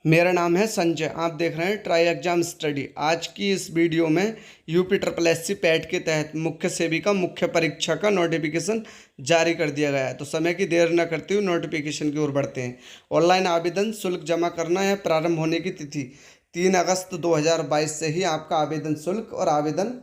मेरा नाम है संजय। आप देख रहे हैं ट्राई एग्जाम स्टडी। आज की इस वीडियो में यूपी ट्रिपल एससी पैट के तहत मुख्य सेविका मुख्य परीक्षा का नोटिफिकेशन जारी कर दिया गया है। तो समय की देर न करते हुए नोटिफिकेशन की ओर बढ़ते हैं। ऑनलाइन आवेदन शुल्क जमा करना है। प्रारंभ होने की तिथि 3 अगस्त 2022 से ही आपका आवेदन शुल्क और आवेदन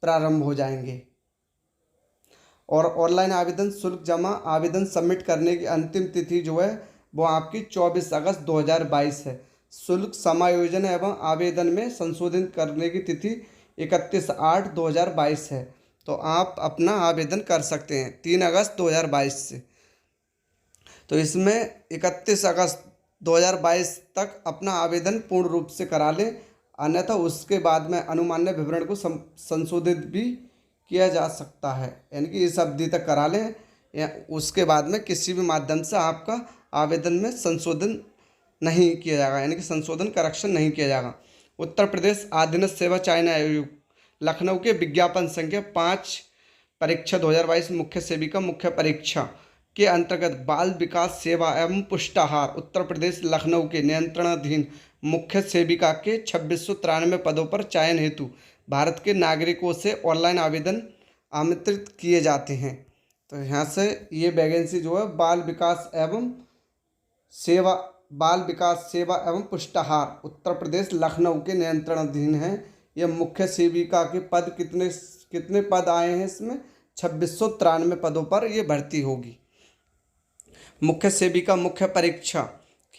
प्रारंभ हो जाएंगे। और ऑनलाइन आवेदन शुल्क जमा आवेदन सबमिट करने की अंतिम तिथि जो है वो आपकी 24 अगस्त 2022 है। शुल्क समायोजन एवं आवेदन में संशोधन करने की तिथि 31/8/2022 है। तो आप अपना आवेदन कर सकते हैं 3 अगस्त 2022 से। तो इसमें 31 अगस्त 2022 तक अपना आवेदन पूर्ण रूप से करा लें, अन्यथा उसके बाद में अनुमान्य विवरण को संशोधित भी किया जा सकता है। यानी कि इस अवधि तक करा लें या उसके बाद में किसी भी माध्यम से आपका आवेदन में संशोधन नहीं किया जाएगा, यानी कि संशोधन करेक्शन नहीं किया जाएगा। उत्तर प्रदेश अधीनस्थ सेवा चयन आयोग लखनऊ के विज्ञापन संख्या 5 परीक्षा 2022 मुख्य सेविका मुख्य परीक्षा के अंतर्गत बाल विकास सेवा एवं पुष्टाहार उत्तर प्रदेश लखनऊ के नियंत्रणाधीन मुख्य सेविका के 2693 पदों पर चयन हेतु भारत के नागरिकों से ऑनलाइन आवेदन आमंत्रित किए जाते हैं। तो यहाँ से ये वैकेंसी जो है बाल विकास सेवा एवं पुष्टाहार उत्तर प्रदेश लखनऊ के नियंत्रणाधीन है। यह मुख्य सेविका के पद कितने पद आए हैं इसमें 2693 पदों पर ये भर्ती होगी। मुख्य सेविका मुख्य परीक्षा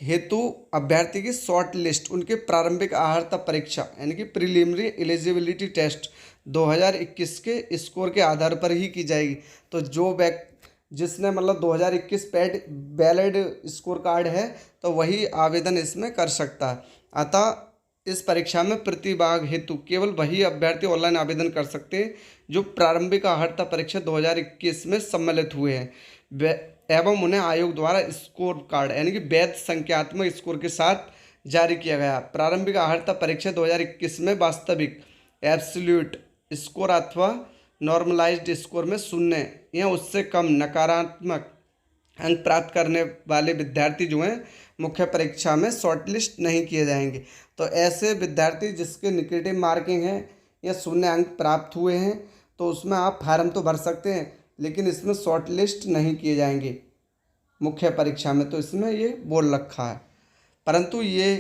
हेतु अभ्यर्थी की शॉर्ट लिस्ट उनके प्रारंभिक अर्हता परीक्षा यानी कि प्रीलिमिनरी एलिजिबिलिटी टेस्ट 2021 के स्कोर के आधार पर ही की जाएगी। तो जिसने मतलब 2021 पैट वैलिड स्कोर कार्ड है तो वही आवेदन इसमें कर सकता है। अतः इस परीक्षा में प्रतिभाग हेतु केवल वही अभ्यर्थी ऑनलाइन आवेदन कर सकते हैं जो प्रारंभिक अर्हता परीक्षा 2021 में सम्मिलित हुए हैं एवं उन्हें आयोग द्वारा स्कोर कार्ड यानी कि वैध संख्यात्मक स्कोर के साथ जारी किया गया। प्रारंभिक अर्हता परीक्षा 2021 में वास्तविक एब्सोल्यूट स्कोर अथवा नॉर्मलाइज्ड स्कोर में 0 या उससे कम नकारात्मक अंक प्राप्त करने वाले विद्यार्थी जो हैं मुख्य परीक्षा में शॉर्टलिस्ट नहीं किए जाएंगे। तो ऐसे विद्यार्थी जिसके नेगेटिव मार्किंग है या 0 अंक प्राप्त हुए हैं तो उसमें आप फार्म तो भर सकते हैं, लेकिन इसमें शॉर्ट लिस्ट नहीं किए जाएंगे मुख्य परीक्षा में। तो इसमें ये बोल रखा है। परंतु ये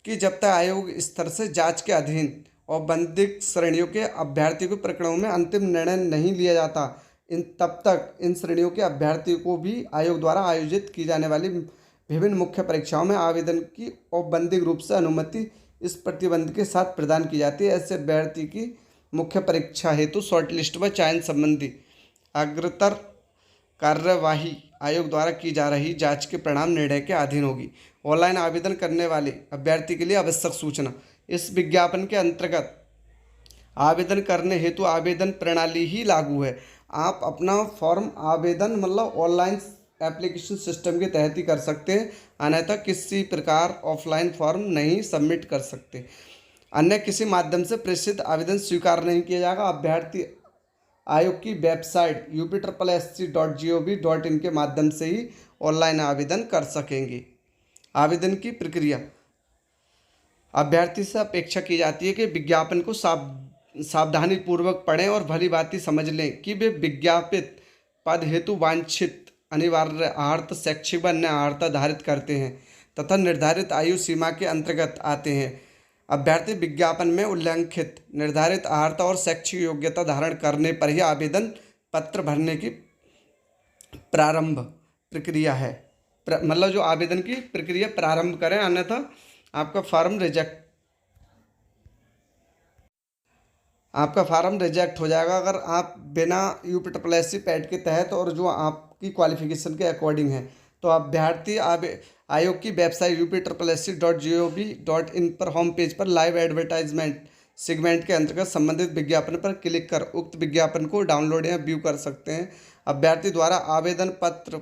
कि जब तक आयोग स्तर से जांच के अधीन और बंदिक श्रेणियों के अभ्यर्थियों के प्रकरणों में अंतिम निर्णय नहीं लिया जाता तब तक इन श्रेणियों के अभ्यर्थियों को भी आयोग द्वारा आयोजित की जाने वाली विभिन्न मुख्य परीक्षाओं में आवेदन की औपबंधिक रूप से अनुमति इस प्रतिबंध के साथ प्रदान की जाती है। ऐसे अभ्यर्थी की मुख्य परीक्षा हेतु शॉर्ट लिस्ट व चयन संबंधी अग्रतर कार्यवाही आयोग द्वारा की जा रही जांच के परिणाम निर्णय के अधीन होगी। ऑनलाइन आवेदन करने वाले अभ्यर्थी के लिए आवश्यक सूचना। इस विज्ञापन के अंतर्गत आवेदन करने हेतु आवेदन प्रणाली ही लागू है। आप अपना फॉर्म आवेदन मतलब ऑनलाइन एप्लीकेशन सिस्टम के तहत ही कर सकते हैं, अन्यथा किसी प्रकार ऑफलाइन फॉर्म नहीं सबमिट कर सकते। अन्य किसी माध्यम से प्रेषित आवेदन स्वीकार नहीं किया जाएगा। अभ्यर्थी आयोग की वेबसाइट upsc.gov.in के माध्यम से ही ऑनलाइन आवेदन कर सकेंगे। आवेदन की प्रक्रिया। अभ्यर्थी से अपेक्षा की जाती है कि विज्ञापन को सावधानी पूर्वक पढ़ें और भली भांति समझ लें कि वे विज्ञापित पद हेतु वांछित अनिवार्य अर्हता शैक्षिक व अन्य अर्हता धारित करते हैं तथा निर्धारित आयु सीमा के अंतर्गत आते हैं। अभ्यर्थी विज्ञापन में उल्लेखित निर्धारित अर्हता और शैक्षिक योग्यता धारण करने पर ही आवेदन पत्र भरने की प्रारंभ प्रक्रिया है। मतलब जो आवेदन की प्रक्रिया प्रारंभ करें, अन्यथा आपका फार्म रिजेक्ट हो जाएगा अगर आप बिना यूपी ट्रिपल एससी पैट के तहत और जो आपकी क्वालिफिकेशन के अकॉर्डिंग है। तो अभ्यर्थी आयोग की वेबसाइट upsc.gov.in पर होम पेज पर लाइव एडवर्टाइजमेंट सेगमेंट के अंतर्गत संबंधित विज्ञापन पर क्लिक कर उक्त विज्ञापन को डाउनलोड या व्यू कर सकते हैं। अभ्यर्थी द्वारा आवेदन पत्र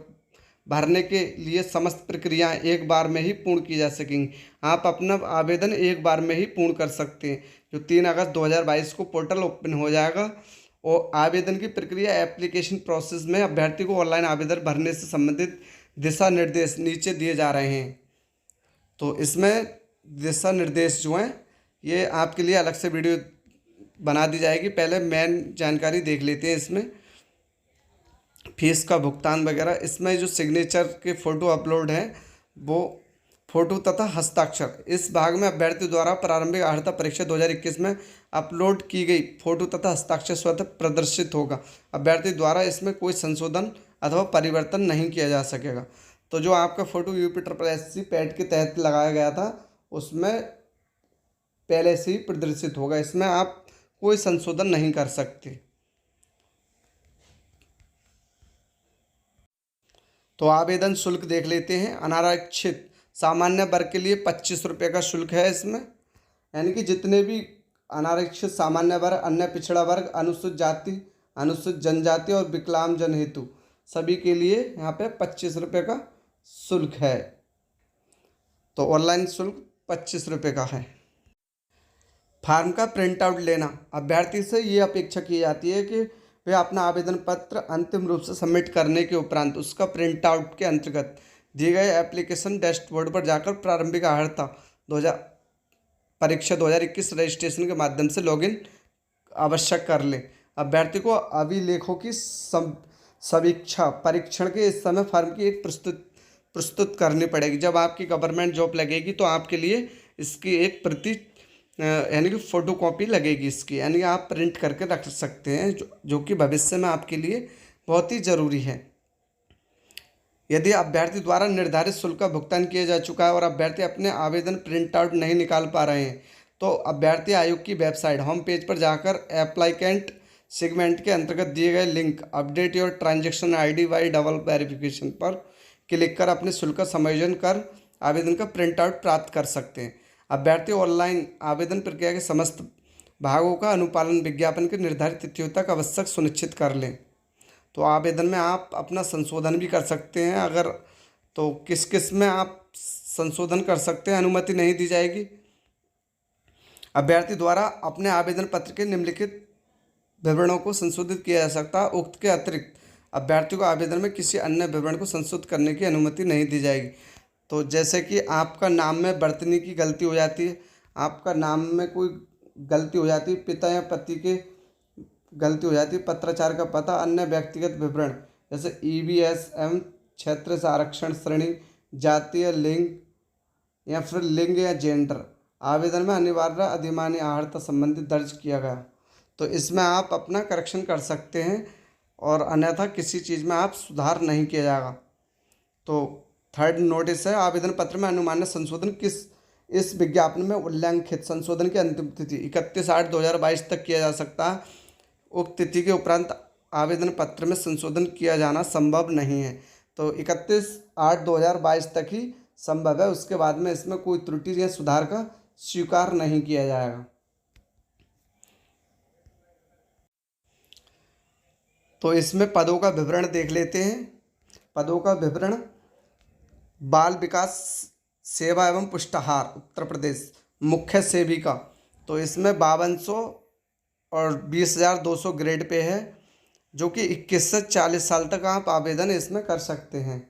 भरने के लिए समस्त प्रक्रियाएं एक बार में ही पूर्ण की जा सकेंगी। आप अपना आवेदन एक बार में ही पूर्ण कर सकते हैं। जो 3 अगस्त 2022 को पोर्टल ओपन हो जाएगा और आवेदन की प्रक्रिया एप्लीकेशन प्रोसेस में अभ्यर्थी को ऑनलाइन आवेदन भरने से संबंधित दिशा निर्देश नीचे दिए जा रहे हैं। तो इसमें दिशा निर्देश जो हैं ये आपके लिए अलग से वीडियो बना दी जाएगी। पहले मेन जानकारी देख लेते हैं इसमें फीस का भुगतान वगैरह। इसमें जो सिग्नेचर के फ़ोटो अपलोड हैं वो फ़ोटो तथा हस्ताक्षर, इस भाग में अभ्यर्थी द्वारा प्रारंभिक अर्हता परीक्षा 2021 में अपलोड की गई फ़ोटो तथा हस्ताक्षर स्वतः प्रदर्शित होगा। अभ्यर्थी द्वारा इसमें कोई संशोधन अथवा परिवर्तन नहीं किया जा सकेगा। तो जो आपका फ़ोटो UP-SSC पैट के तहत लगाया गया था उसमें पहले से ही प्रदर्शित होगा, इसमें आप कोई संशोधन नहीं कर सकते। तो आवेदन शुल्क देख लेते हैं। अनारक्षित सामान्य वर्ग के लिए 25 रुपये का शुल्क है इसमें, यानी कि जितने भी अनारक्षित सामान्य वर्ग, अन्य पिछड़ा वर्ग, अनुसूचित जाति, अनुसूचित जनजाति और विकलांग जन हेतु सभी के लिए यहाँ पे 25 रुपये का शुल्क है। तो ऑनलाइन शुल्क 25 रुपये का है। फार्म का प्रिंट आउट लेना, अभ्यर्थी से ये अपेक्षा की जाती है कि वे अपना आवेदन पत्र अंतिम रूप से सबमिट करने के उपरांत उसका प्रिंट आउट के अंतर्गत दिए गए एप्लीकेशन डैशबोर्ड पर जाकर प्रारंभिक अर्हता परीक्षा 2021 रजिस्ट्रेशन के माध्यम से लॉगिन आवश्यक कर लें। अभ्यर्थी को अभिलेखों की समीक्षा परीक्षण के इस समय फर्म की एक प्रस्तुत करनी पड़ेगी। जब आपकी गवर्नमेंट जॉब लगेगी तो आपके लिए इसकी एक प्रति यानी कि फ़ोटो कॉपी लगेगी इसकी, यानी आप प्रिंट करके रख सकते हैं, जो कि भविष्य में आपके लिए बहुत ही ज़रूरी है। यदि अभ्यर्थी द्वारा निर्धारित शुल्क का भुगतान किया जा चुका है और अभ्यर्थी अपने आवेदन प्रिंट आउट नहीं निकाल पा रहे हैं तो अभ्यर्थी आयोग की वेबसाइट होम पेज पर जाकर एप्लीकेंट सेगमेंट के अंतर्गत दिए गए link update your transaction ID by double verification पर क्लिक कर अपने शुल्क का समायोजन कर आवेदन का प्रिंट आउट प्राप्त कर सकते हैं। अभ्यर्थी ऑनलाइन आवेदन प्रक्रिया के समस्त भागों का अनुपालन विज्ञापन की निर्धारित तिथियों तक आवश्यक सुनिश्चित कर लें। तो आवेदन में आप अपना संशोधन भी कर सकते हैं, अगर तो किस किस में आप संशोधन कर सकते हैं, अनुमति नहीं दी जाएगी। अभ्यर्थी द्वारा अपने आवेदन पत्र के निम्नलिखित विवरणों को संशोधित किया जा सकता है। उक्त के अतिरिक्त अभ्यर्थी को आवेदन में किसी अन्य विवरण को संशोधित करने की अनुमति नहीं दी जाएगी। तो जैसे कि आपका नाम में वर्तनी की गलती हो जाती है, आपका नाम में कोई गलती हो जाती है, पिता या पति के गलती हो जाती है, पत्राचार का पता, अन्य व्यक्तिगत विवरण जैसे EBS एवं क्षेत्र से आरक्षण श्रेणी, जातीय लिंग या फिर लिंग या जेंडर आवेदन में अनिवार्य अधिमान्य अर्हता संबंधित दर्ज किया गया तो इसमें आप अपना करेक्शन कर सकते हैं और अन्यथा किसी चीज़ में आप सुधार नहीं किया जाएगा। तो थर्ड नोटिस है, आवेदन पत्र में अनुमान्य संशोधन इस विज्ञापन में उल्लेखित संशोधन की अंतिम तिथि 31/8/2022 तक किया जा सकता है। उक्त तिथि के उपरांत आवेदन पत्र में संशोधन किया जाना संभव नहीं है। तो 31/8/2022 तक ही संभव है, उसके बाद में इसमें कोई त्रुटि या सुधार का स्वीकार नहीं किया जाएगा। तो इसमें पदों का विवरण देख लेते हैं। पदों का विवरण, बाल विकास सेवा एवं पुष्टाहार उत्तर प्रदेश मुख्य सेविका, तो इसमें 5200 और 20,200 ग्रेड पे है, जो कि 21 से 40 साल तक आप आवेदन इसमें कर सकते हैं।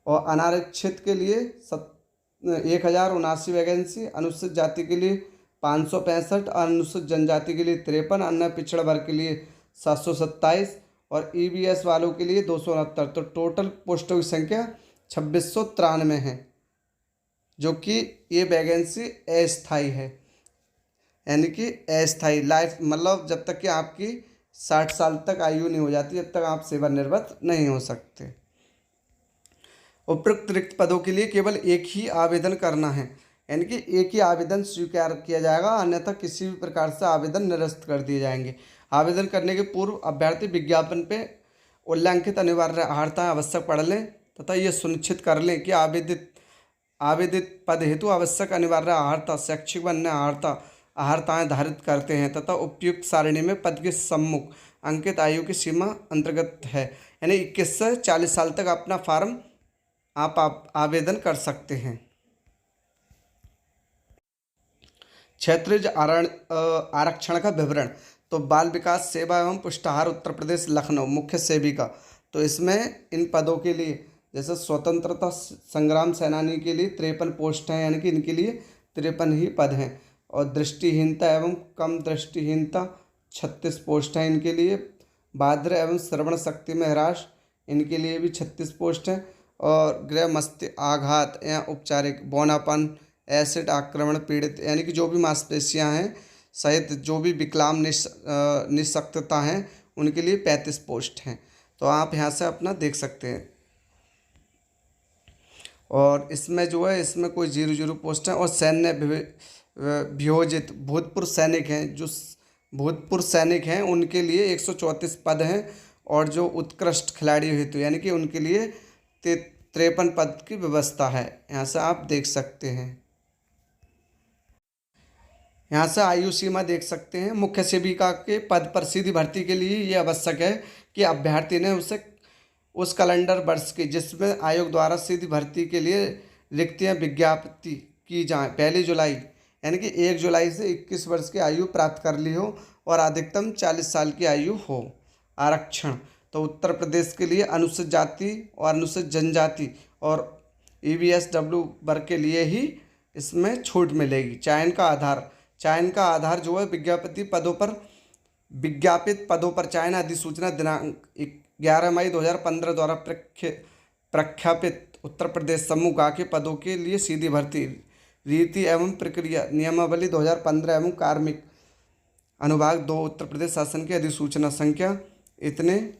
और अनारक्षित के लिए 1079 वैकेंसी, अनुसूचित जाति के लिए 565, अनुसूचित जनजाति के लिए 53, अन्य पिछड़ा वर्ग के लिए 727 और EBS वालों के लिए 269। तो टोटल पोस्टों की संख्या 2693 है, जो कि ये वैकेंसी अस्थायी है, यानी कि अस्थायी लाइफ, मतलब जब तक कि आपकी 60 साल तक आयु नहीं हो जाती जब तक आप सेवानिवृत्त नहीं हो सकते। उपरोक्त रिक्त पदों के लिए केवल एक ही आवेदन करना है, यानी कि एक ही आवेदन स्वीकार किया जाएगा, अन्यथा किसी भी प्रकार से आवेदन निरस्त कर दिए जाएंगे। आवेदन करने के पूर्व अभ्यर्थी विज्ञापन पे उल्लेखित अनिवार्य अर्हताएं आवश्यक पढ़ लें तथा ये सुनिश्चित कर लें कि आवेदित पद हेतु आवश्यक अनिवार्य अर्हता, शैक्षिक व अन्य अर्हताएं धारित करते हैं तथा उपयुक्त सारणी में पद के सम्मुख अंकित आयु की सीमा अंतर्गत है, यानी 21 से 40 साल तक अपना फार्म आप आवेदन कर सकते हैं। क्षेत्रीय आरक्षण का विवरण, तो बाल विकास सेवा एवं पुष्टाहार उत्तर प्रदेश लखनऊ मुख्य सेविका, तो इसमें इन पदों के लिए जैसे स्वतंत्रता संग्राम सेनानी के लिए 53 पोस्ट हैं, यानी कि इनके लिए 53 ही पद हैं। और दृष्टिहीनता एवं कम दृष्टिहीनता 36 पोस्ट हैं इनके लिए। बाध्र एवं श्रवण शक्ति में ह्रास, इनके लिए भी 36 पोस्ट हैं। और गृह मस्तिष्क आघात या उपचारिक बौनापन, एसिड आक्रमण पीड़ित, यानी कि जो भी मांसपेशियां हैं सहित जो भी विकलांग निःशक्तता हैं उनके लिए 35 पोस्ट हैं। तो आप यहाँ से अपना देख सकते हैं। और इसमें जो है इसमें कोई 0 पोस्ट हैं। और सैन्य वियोजित भूतपूर्व सैनिक हैं, जो भूतपूर्व सैनिक हैं उनके लिए 134 पद हैं। और जो उत्कृष्ट खिलाड़ी हेतु यानी कि उनके लिए 53 पद की व्यवस्था है। यहाँ से आप देख सकते हैं। यहाँ से आयु सीमा देख सकते हैं। मुख्य सेविका के पद पर सीधी भर्ती के लिए ये आवश्यक है कि अभ्यर्थी ने उस कैलेंडर वर्ष की जिसमें आयोग द्वारा सीधी भर्ती के लिए रिक्तियाँ विज्ञापित की जाएँ 1 जुलाई, यानी कि 1 जुलाई से 21 वर्ष की आयु प्राप्त कर ली हो और अधिकतम 40 साल की आयु हो। आरक्षण तो उत्तर प्रदेश के लिए अनुसूचित जाति और अनुसूचित जनजाति और EBSW वर्ग के लिए ही इसमें छूट मिलेगी। चयन का आधार जो है विज्ञापित पदों पर चयन अधिसूचना दिनांक 11 मई 2015 द्वारा प्रख्यापित उत्तर प्रदेश समूह गा के पदों के लिए सीधी भर्ती रीति एवं प्रक्रिया नियमावली 2015 एवं कार्मिक अनुभाग 2 उत्तर प्रदेश शासन की अधिसूचना संख्या इतने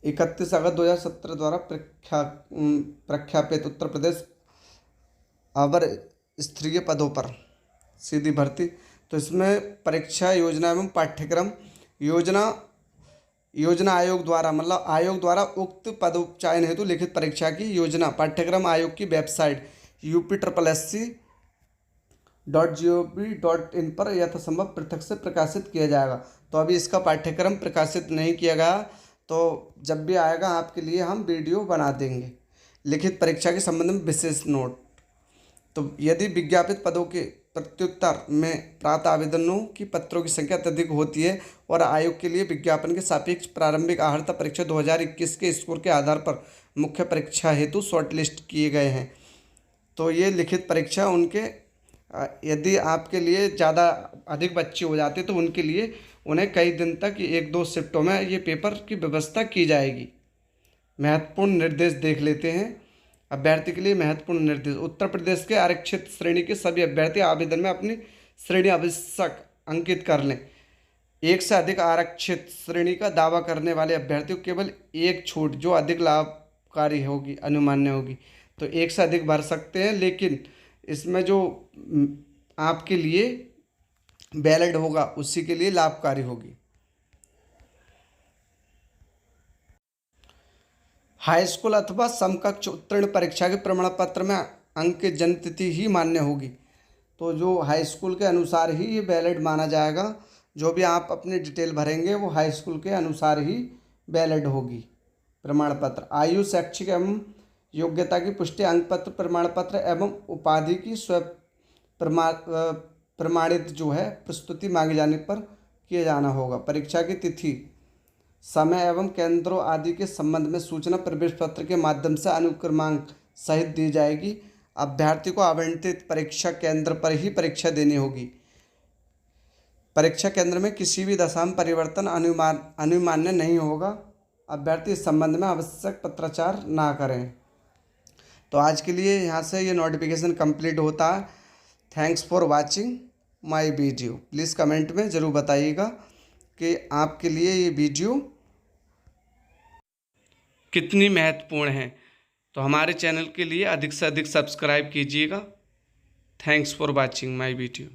31 अगस्त 2017 द्वारा प्रख्यापित उत्तर प्रदेश अवर स्तरीय पदों पर सीधी भर्ती। तो इसमें परीक्षा योजना एवं पाठ्यक्रम योजना आयोग द्वारा मतलब आयोग द्वारा उक्त पदोच्चयन हेतु लिखित परीक्षा की योजना पाठ्यक्रम आयोग की वेबसाइट upsssc.gov.in पर यथासंभव पृथक से प्रकाशित किया जाएगा। तो अभी इसका पाठ्यक्रम प्रकाशित नहीं किया गया, तो जब भी आएगा आपके लिए हम वीडियो बना देंगे। लिखित परीक्षा के संबंध में विशेष नोट। तो यदि विज्ञापित पदों के प्रत्युत्तर में प्राप्त आवेदनों की पत्रों की संख्या अत्यधिक होती है और आयोग के लिए विज्ञापन के सापेक्ष प्रारंभिक अर्हता परीक्षा 2021 के स्कोर के आधार पर मुख्य परीक्षा हेतु शॉर्टलिस्ट किए गए हैं, तो ये लिखित परीक्षा उनके यदि आपके लिए ज़्यादा अधिक बच्चे हो जाते तो उनके लिए उन्हें कई दिन तक 1-2 शिफ्टों में ये पेपर की व्यवस्था की जाएगी। महत्वपूर्ण निर्देश देख लेते हैं। अभ्यर्थी के लिए महत्वपूर्ण निर्देश। उत्तर प्रदेश के आरक्षित श्रेणी के सभी अभ्यर्थी आवेदन में अपनी श्रेणी आवश्यक अंकित कर लें। एक से अधिक आरक्षित श्रेणी का दावा करने वाले अभ्यर्थी को केवल एक छूट जो अधिक लाभकारी होगी अनुमान्य होगी, तो एक से अधिक भर सकते हैं, लेकिन इसमें जो आपके लिए वैलिड होगा उसी के लिए लाभकारी होगी। हाई स्कूल अथवा समकक्ष उत्तीर्ण परीक्षा के प्रमाण पत्र में अंक की जन्मतिथि ही मान्य होगी। तो जो हाई स्कूल के अनुसार ही ये वैलिड माना जाएगा। जो भी आप अपनी डिटेल भरेंगे वो हाई स्कूल के अनुसार ही वैलिड होगी प्रमाण पत्र। आयु, शैक्षिक एवं योग्यता की पुष्टि अंक पत्र, प्रमाण पत्र एवं उपाधि की प्रमाणित जो है प्रस्तुति मांगे जाने पर किए जाना होगा। परीक्षा की तिथि, समय एवं केंद्रों आदि के संबंध में सूचना प्रवेश पत्र के माध्यम से अनुक्रमांक सहित दी जाएगी। अभ्यर्थी को आवंटित परीक्षा केंद्र पर ही परीक्षा देनी होगी। परीक्षा केंद्र में किसी भी दशा में परिवर्तन अनुमान्य नहीं होगा। अभ्यर्थी इस संबंध में आवश्यक पत्राचार ना करें। तो आज के लिए यहाँ से ये नोटिफिकेशन कंप्लीट होता है। Thanks for watching my video. Please comment में ज़रूर बताइएगा कि आपके लिए ये वीडियो कितनी महत्वपूर्ण है। तो हमारे चैनल के लिए अधिक से अधिक सब्सक्राइब कीजिएगा। Thanks for watching my video.